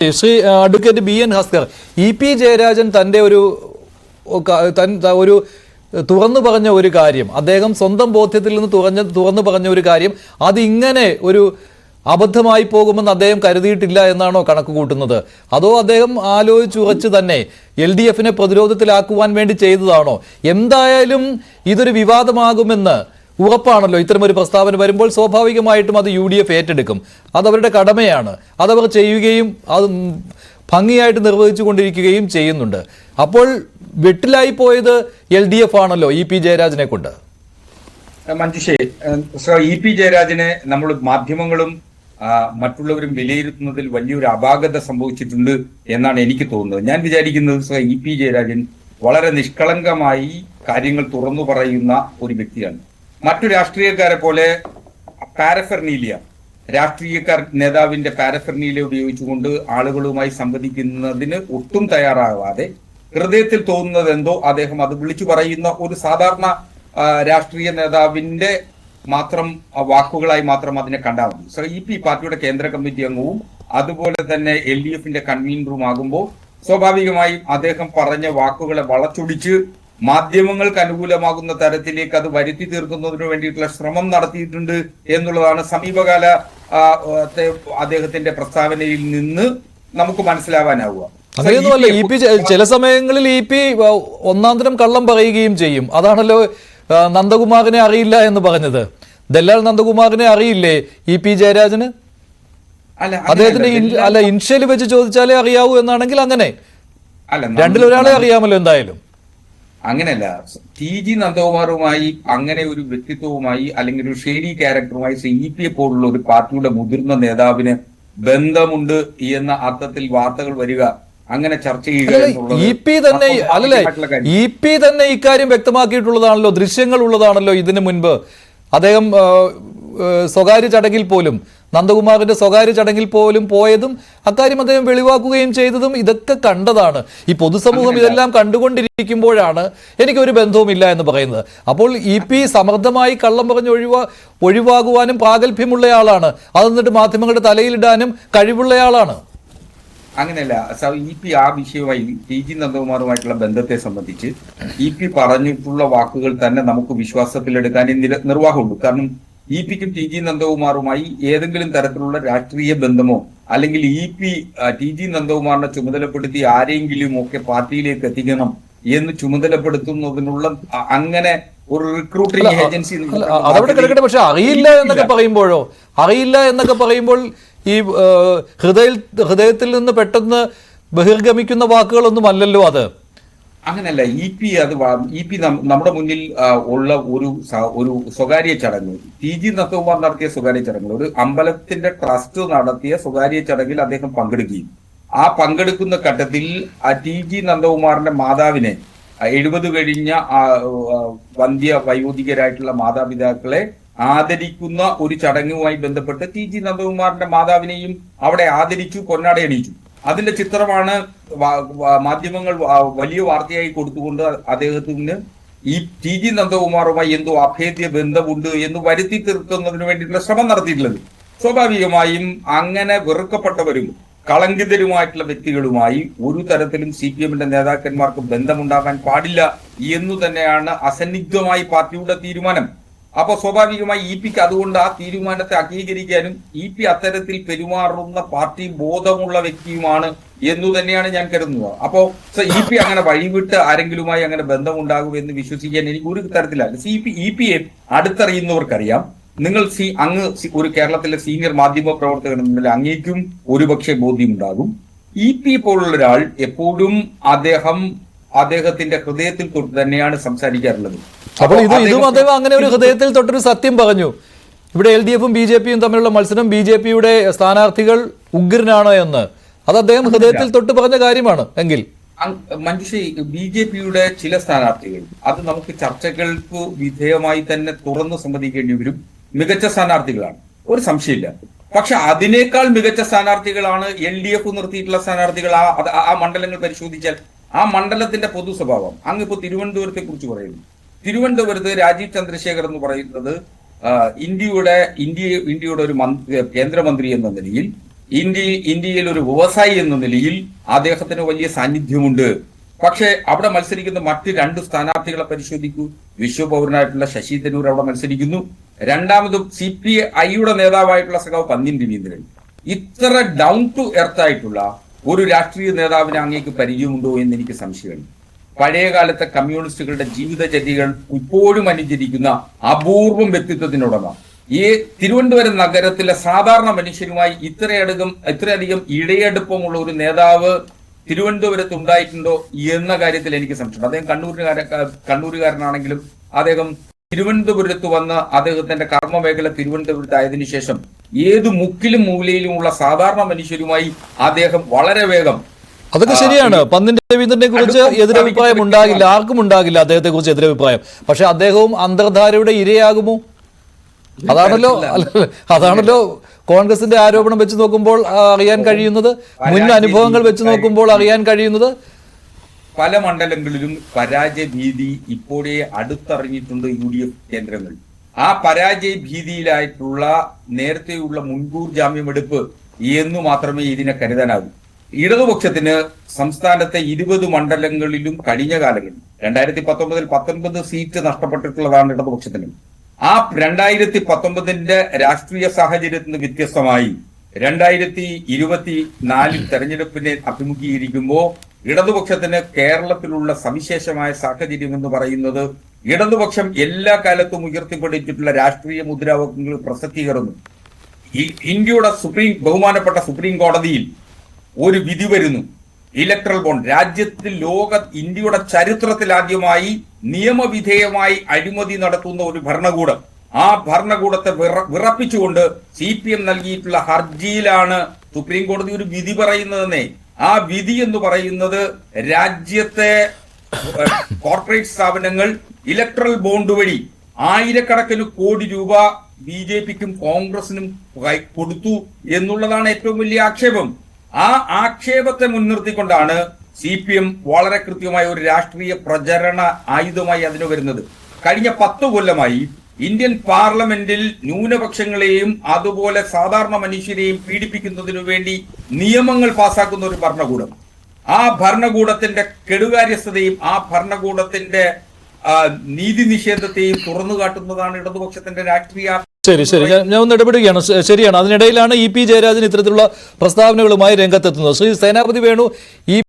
Shri advocate BN Haskar, EP Jayarajan തൻ്റെ ഒരു തുറന്നു പറഞ്ഞ ഒരു കാര്യം, അദ്ദേഹം സ്വന്തം ബോധ്യത്തിൽ നിന്ന് തുറന്നു പറഞ്ഞ ഒരു കാര്യം, അതിങ്ങനെ ഒരു അബദ്ധമായി പോകുമെന്ന് അദ്ദേഹം കരുതിയിട്ടില്ല എന്നാണോ കണക്ക് കൂട്ടുന്നത്? അതോ അദ്ദേഹം ആലോചിച്ചുറച്ച് തന്നെ LDF-നെ പ്രതിരോധത്തിലാക്കുവാൻ വേണ്ടി ചെയ്തതാണോ? എന്തായാലും ഇതൊരു വിവാദമാകുമെന്ന് ഉറപ്പാണല്ലോ. ഇത്തരമൊരു പ്രസ്താവന വരുമ്പോൾ സ്വാഭാവികമായിട്ടും അത് UDF ഏറ്റെടുക്കും. അതവരുടെ കടമയാണ്, അതവർ ചെയ്യുകയും അത് ഭംഗിയായിട്ട് നിർവഹിച്ചു കൊണ്ടിരിക്കുകയും ചെയ്യുന്നുണ്ട്. അപ്പോൾ വെട്ടിലായി പോയത് LDF ആണല്ലോ EP ജയരാജനെ കൊണ്ട്. മഞ്ജുഷേ, EP ജയരാജനെ നമ്മൾ മാധ്യമങ്ങളും മറ്റുള്ളവരും വിലയിരുത്തുന്നതിൽ വലിയൊരു അപാകത സംഭവിച്ചിട്ടുണ്ട് എന്നാണ് എനിക്ക് തോന്നുന്നത്. ഞാൻ വിചാരിക്കുന്നത് EP ജയരാജൻ വളരെ നിഷ്കളങ്കമായി കാര്യങ്ങൾ തുറന്നു പറയുന്ന ഒരു വ്യക്തിയാണ്. മറ്റു രാഷ്ട്രീയക്കാരെ പോലെ പാരഫെർണീലിയ, രാഷ്ട്രീയക്കാർ നേതാവിന്റെ പാരഫെർണീലിയ ഉപയോഗിച്ചുകൊണ്ട് ആളുകളുമായി സംവദിക്കുന്നതിന് ഒട്ടും തയ്യാറാവാതെ ഹൃദയത്തിൽ തോന്നുന്നത് എന്തോ അദ്ദേഹം അത് വിളിച്ചു പറയുന്ന ഒരു സാധാരണ രാഷ്ട്രീയ നേതാവിന്റെ മാത്രം വാക്കുകളായി മാത്രം അതിനെ കണ്ടാൽ മതി. EP പാർട്ടിയുടെ കേന്ദ്ര കമ്മിറ്റി അംഗവും അതുപോലെ തന്നെ LDF-ന്റെ കൺവീനറും ആകുമ്പോൾ സ്വാഭാവികമായും അദ്ദേഹം പറഞ്ഞ വാക്കുകളെ വളച്ചൊടിച്ച് മാധ്യമങ്ങൾക്ക് അനുകൂലമാകുന്ന തരത്തിലേക്ക് അത് വരുത്തി തീർക്കുന്നതിന് വേണ്ടിയിട്ടുള്ള ശ്രമം നടത്തിയിട്ടുണ്ട് എന്നുള്ളതാണ് സമീപകാല അദ്ദേഹത്തിന്റെ പ്രസ്താവനയിൽ നിന്ന് നമുക്ക് മനസ്സിലാവാനാവുക. അങ്ങനെയൊന്നുമല്ല, EP ചില സമയങ്ങളിൽ EP ഒന്നാന്തരം കള്ളം പറയുകയും ചെയ്യും. അതാണല്ലോ നന്ദകുമാറിനെ അറിയില്ല എന്ന് പറഞ്ഞത്. ദല്ലാൽ നന്ദകുമാറിനെ അറിയില്ലേ EP ജയരാജന്? അദ്ദേഹത്തിന്റെ ഇൻഷ്യൽ വെച്ച് ചോദിച്ചാലേ അറിയാവൂ എന്നാണെങ്കിൽ അങ്ങനെ രണ്ടിലൊരാളെ അറിയാമല്ലോ. എന്തായാലും അങ്ങനെയല്ല, TG നന്ദകുമാറുമായി അങ്ങനെ ഒരു വ്യക്തിത്വവുമായി അല്ലെങ്കിൽ ഒരു ഷെയ്ഡി ക്യാരക്ടറുമായി EP പോലുള്ള ഒരു പാർട്ടിയുടെ മുതിർന്ന നേതാവിന് ബന്ധമുണ്ട് എന്ന അർത്ഥത്തിൽ വാർത്തകൾ വരിക, അങ്ങനെ ചർച്ച ചെയ്യുക EP തന്നെ ഇക്കാര്യം വ്യക്തമാക്കിയിട്ടുള്ളതാണല്ലോ. ദൃശ്യങ്ങൾ ഉള്ളതാണല്ലോ. ഇതിനു മുൻപ് അദ്ദേഹം സ്വകാര്യ ചടങ്ങിൽ പോലും, നന്ദകുമാറിന്റെ സ്വകാര്യ ചടങ്ങിൽ പോലും പോയതും അക്കാര്യം അദ്ദേഹം വെളിവാക്കുകയും ചെയ്തതും ഇതൊക്കെ കണ്ടതാണ്. ഈ പൊതുസമൂഹം ഇതെല്ലാം കണ്ടുകൊണ്ടിരിക്കുമ്പോഴാണ് എനിക്കൊരു ബന്ധവുമില്ല എന്ന് പറയുന്നത്. അപ്പോൾ EP സമർത്ഥമായി കള്ളം പറഞ്ഞ് ഒഴിവാകുവാനും പ്രാഗൽഭ്യമുള്ളയാളാണ്. അത് എന്നിട്ട് മാധ്യമങ്ങളുടെ തലയിലിടാനും കഴിവുള്ളയാളാണ്. അങ്ങനെയല്ല, EP ആ വിഷയവുമായി TG നന്ദകുമാറുമായിട്ടുള്ള ബന്ധത്തെ സംബന്ധിച്ച് EP പറഞ്ഞിട്ടുള്ള വാക്കുകൾ തന്നെ നമുക്ക് വിശ്വാസത്തിലെടുക്കാനേ നിർവാഹമുള്ളൂ. കാരണം EPക്കും TG നന്ദകുമാറുമായി ഏതെങ്കിലും തരത്തിലുള്ള രാഷ്ട്രീയ ബന്ധമോ അല്ലെങ്കിൽ TG നന്ദകുമാറിനെ ചുമതലപ്പെടുത്തി ആരെങ്കിലും ഒക്കെ പാർട്ടിയിലേക്ക് എത്തിക്കണം എന്ന് ചുമതലപ്പെടുത്തുന്നതിനുള്ള അങ്ങനെ ഒരു റിക്രൂട്ടിംഗ് ഏജൻസി അതവിടെ കിടക്കട്ടെ. പക്ഷെ അറിയില്ല എന്നൊക്കെ പറയുമ്പോൾ ഈ ഹൃദയത്തിൽ നിന്ന് പെട്ടെന്ന് ബഹിർഗമിക്കുന്ന വാക്കുകളൊന്നും അല്ലല്ലോ അത്. അങ്ങനെയല്ല, EP നമ്മുടെ മുന്നിൽ ഉള്ള ഒരു സ്വകാര്യ ചടങ്ങ്, TG നന്ദകുമാർ നടത്തിയ സ്വകാര്യ ചടങ്ങ്, ഒരു അമ്പലത്തിന്റെ ട്രസ്റ്റ് നടത്തിയ സ്വകാര്യ ചടങ്ങിൽ അദ്ദേഹം പങ്കെടുക്കുകയും ആ പങ്കെടുക്കുന്ന ഘട്ടത്തിൽ TG നന്ദകുമാറിന്റെ മാതാവിനെ 70 കഴിഞ്ഞ വയോധികരായിട്ടുള്ള മാതാപിതാക്കളെ ആദരിക്കുന്ന ഒരു ചടങ്ങുമായി ബന്ധപ്പെട്ട് TG നന്ദകുമാറിന്റെ മാതാവിനെയും അവിടെ ആദരിച്ചു, പൊന്നാടയണിയിച്ചു. അതിന്റെ ചിത്രമാണ് മാധ്യമങ്ങൾ വലിയ വാർത്തയായി കൊടുത്തുകൊണ്ട് അദ്ദേഹത്തിന് ഈ TG നന്ദകുമാറുമായി എന്തോ അഭേദ്യ ബന്ധമുണ്ട് എന്ന് വരുത്തി തീർക്കുന്നതിന് വേണ്ടിയിട്ടുള്ള ശ്രമം നടത്തിയിട്ടുള്ളത്. സ്വാഭാവികമായും അങ്ങനെ വെറുക്കപ്പെട്ടവരും കളങ്കിതരുമായിട്ടുള്ള വ്യക്തികളുമായി ഒരു തരത്തിലും CPM-ന്റെ നേതാക്കന്മാർക്ക് ബന്ധമുണ്ടാകാൻ പാടില്ല എന്നു തന്നെയാണ് അസന്നിഗ്ധമായി പാർട്ടിയുടെ തീരുമാനം. അപ്പൊ സ്വാഭാവികമായി EP-ക്ക് അതുകൊണ്ട് ആ തീരുമാനത്തെ അംഗീകരിക്കാനും EP അത്തരത്തിൽ പെരുമാറുന്ന പാർട്ടി ബോധമുള്ള വ്യക്തിയുമാണ് എന്നു തന്നെയാണ് ഞാൻ കരുതുന്നത്. അപ്പോ EP അങ്ങനെ വഴിവിട്ട് ആരെങ്കിലുമായി അങ്ങനെ ബന്ധമുണ്ടാകും എന്ന് വിശ്വസിക്കാൻ എനിക്ക് ഒരു തരത്തിലല്ല. EP-യെ അടുത്തറിയുന്നവർക്കറിയാം. നിങ്ങൾ അങ്ങ് ഒരു കേരളത്തിലെ സീനിയർ മാധ്യമ പ്രവർത്തകൻ എന്നതിൽ അങ്ങേക്കും ഒരുപക്ഷെ ബോധ്യമുണ്ടാകും. EP പോലുള്ള ഒരാൾ എപ്പോഴും അദ്ദേഹത്തിന്റെ ഹൃദയത്തിൽ തൊട്ട് തന്നെയാണ് സംസാരിക്കാറുള്ളത്. അപ്പോൾ ഇതും അദ്ദേഹം അങ്ങനെ ഒരു ഹൃദയത്തിൽ തൊട്ടൊരു സത്യം പറഞ്ഞു. ഇവിടെ LDF-ഉം BJP-യും തമ്മിലുള്ള മത്സരം, BJP-യുടെ സ്ഥാനാർത്ഥികൾ ഉഗ്രനാണ് എന്ന്, അത് അദ്ദേഹം ഹൃദയത്തിൽ തൊട്ട് പറഞ്ഞ കാര്യമാണ് എങ്കിൽ മഞ്ജുഷി, BJP-യുടെ ചില സ്ഥാനാർത്ഥികൾ അത് നമുക്ക് ചർച്ചകൾക്ക് വിധേയമായി തന്നെ തുറന്നു സമ്മതിക്കേണ്ടി വരും. മികച്ച സ്ഥാനാർത്ഥികളാണ്, ഒരു സംശയമില്ല. പക്ഷെ അതിനേക്കാൾ മികച്ച സ്ഥാനാർത്ഥികളാണ് LDF നിർത്തിയിട്ടുള്ള സ്ഥാനാർത്ഥികൾ. ആ മണ്ഡലങ്ങൾ പരിശോധിച്ചാൽ ആ മണ്ഡലത്തിന്റെ പൊതു സ്വഭാവം. അങ്ങിപ്പോ തിരുവനന്തപുരത്തെ കുറിച്ച് പറയുന്നു. തിരുവനന്തപുരത്ത് രാജീവ് ചന്ദ്രശേഖർ എന്ന് പറയുന്നത് ഇന്ത്യയുടെ ഒരു കേന്ദ്രമന്ത്രി എന്ന നിലയിൽ ഇന്ത്യയിൽ ഒരു വ്യവസായി എന്ന നിലയിൽ അദ്ദേഹത്തിന് വലിയ സാന്നിധ്യമുണ്ട്. പക്ഷേ അവിടെ മത്സരിക്കുന്ന മറ്റ് രണ്ട് സ്ഥാനാർത്ഥികളെ പരിശോധിക്കൂ. വിശ്വപൗരനായിട്ടുള്ള ശശി തരൂർ അവിടെ മത്സരിക്കുന്നു. രണ്ടാമതും CPIയുടെ നേതാവായിട്ടുള്ള സഖാവ് പന്ന്യൻ രവീന്ദ്രൻ. ഇത്ര ഡൗൺ ടു എർത്ത് ആയിട്ടുള്ള ഒരു രാഷ്ട്രീയ നേതാവിനെ അങ്ങേക്ക് പരിചയമുണ്ടോ എന്ന് എനിക്ക് സംശയമുണ്ട്. പഴയ കാലത്തെ കമ്മ്യൂണിസ്റ്റുകളുടെ ജീവിതചര്യകൾ ഇപ്പോഴും അനുചരിക്കുന്ന അപൂർവം വ്യക്തിത്വത്തിനുടമ ഈ തിരുവനന്തപുരം നഗരത്തിലെ സാധാരണ മനുഷ്യരുമായി ഇത്രയധികം ഇടയടുപ്പമുള്ള ഒരു നേതാവ് തിരുവനന്തപുരത്ത് ഉണ്ടായിട്ടുണ്ടോ എന്ന കാര്യത്തിൽ എനിക്ക് സംശയമുണ്ട്. അദ്ദേഹം കണ്ണൂരുകാരനാണെങ്കിലും അദ്ദേഹം തിരുവനന്തപുരത്ത് വന്ന് അദ്ദേഹത്തിന്റെ കർമ്മമേഖല തിരുവനന്തപുരത്തായതിനു ശേഷം ഏത് മുക്കിലും മൂലയിലുമുള്ള സാധാരണ മനുഷ്യരുമായി അദ്ദേഹം വളരെ വേഗം. അതൊക്കെ ശരിയാണ്. പന്ന്യൻ രവീന്ദ്രനെ കുറിച്ച് എതിരഭിപ്രായം ഉണ്ടാകില്ല, ആർക്കും ഉണ്ടാകില്ല അദ്ദേഹത്തെ കുറിച്ച് എതിരഭിപ്രായം. പക്ഷെ അദ്ദേഹവും അന്തർധാരയുടെ ഇരയാകുമോ? അതാണല്ലോ കോൺഗ്രസിന്റെ ആരോപണം വെച്ച് നോക്കുമ്പോൾ അറിയാൻ കഴിയുന്നത്, മുൻ അനുഭവങ്ങൾ വെച്ച് നോക്കുമ്പോൾ അറിയാൻ കഴിയുന്നത്. പല മണ്ഡലങ്ങളിലും പരാജയ ഭീതി ഇപ്പോഴേ അടുത്തറിഞ്ഞിട്ടുണ്ട് UDF കേന്ദ്രങ്ങൾ. ആ പരാജയ ഭീതിയിലായിട്ടുള്ള നേരത്തെയുള്ള മുൻകൂർ ജാമ്യമെടുപ്പ് എന്ന് മാത്രമേ ഇതിനെ കരുതാനാവൂ. ഇടതുപക്ഷത്തിന് സംസ്ഥാനത്തെ 20 മണ്ഡലങ്ങളിലും കഴിഞ്ഞ കാലങ്ങളിൽ 2019 19 സീറ്റ് നഷ്ടപ്പെട്ടിട്ടുള്ളതാണ് ഇടതുപക്ഷത്തിന്. ആ 2019 രാഷ്ട്രീയ സാഹചര്യത്തിൽ നിന്ന് വ്യത്യസ്തമായി 2024 തെരഞ്ഞെടുപ്പിനെ അഭിമുഖീകരിക്കുമ്പോൾ ഇടതുപക്ഷത്തിന് കേരളത്തിലുള്ള സവിശേഷമായ സാഹചര്യം എന്ന് പറയുന്നത് ഇടതുപക്ഷം എല്ലാ കാലത്തും ഉയർത്തിപ്പിടിച്ചിട്ടുള്ള രാഷ്ട്രീയ മുദ്രാവാക്യങ്ങൾ പ്രസക്തീകരണം. ഇന്ത്യയുടെ ബഹുമാനപ്പെട്ട സുപ്രീം കോടതിയിൽ ഒരു വിധി വരുന്നു. ഇലക്ട്രൽ ബോണ്ട് രാജ്യത്തിൽ ഇന്ത്യയുടെ ചരിത്രത്തിൽ ആദ്യമായി നിയമവിധേയമായി അഴിമതി നടത്തുന്ന ഒരു ഭരണകൂടം, ആ ഭരണകൂടത്തെ വിറപ്പിച്ചുകൊണ്ട് CPM നൽകിയിട്ടുള്ള ഹർജിയിലാണ് സുപ്രീം കോടതി ഒരു വിധി പറയുന്നതെന്നേ. ആ വിധി എന്ന് പറയുന്നത് രാജ്യത്തെ കോർപ്പറേറ്റ് സ്ഥാപനങ്ങൾ ഇലക്ട്രൽ ബോണ്ട് വഴി ആയിരക്കണക്കിന് കോടി രൂപ BJPക്കും കോൺഗ്രസിനും കൊടുത്തു എന്നുള്ളതാണ് ഏറ്റവും വലിയ ആക്ഷേപം. ആ ആക്ഷേപത്തെ മുൻനിർത്തിക്കൊണ്ടാണ് CPM വളരെ കൃത്യമായ ഒരു രാഷ്ട്രീയ പ്രചരണ ആയുധമായി അതിന് വരുന്നത്. കഴിഞ്ഞ 10 കൊല്ലമായി ഇന്ത്യൻ പാർലമെന്റിൽ ന്യൂനപക്ഷങ്ങളെയും അതുപോലെ സാധാരണ മനുഷ്യരെയും പീഡിപ്പിക്കുന്നതിനു വേണ്ടി നിയമങ്ങൾ പാസാക്കുന്ന ഒരു ഭരണകൂടം. ആ ഭരണകൂടത്തിന്റെ കെടുകാര്യസ്ഥതയും ആ ഭരണകൂടത്തിന്റെ നീതി നിഷേധത്തെയും തുറന്നു കാട്ടുന്നതാണ് ഇടതുപക്ഷത്തിന്റെ രാഷ്ട്രീയ. ശരി, ഞാൻ ഒന്ന് ഇടപെടുകയാണ്. ശരിയാണ്. അതിനിടയിലാണ് EP ജയരാജൻ ഇത്തരത്തിലുള്ള പ്രസ്താവനകളുമായി രംഗത്തെത്തുന്നത്. ശ്രീ സേനാപതി വേണു, ഈ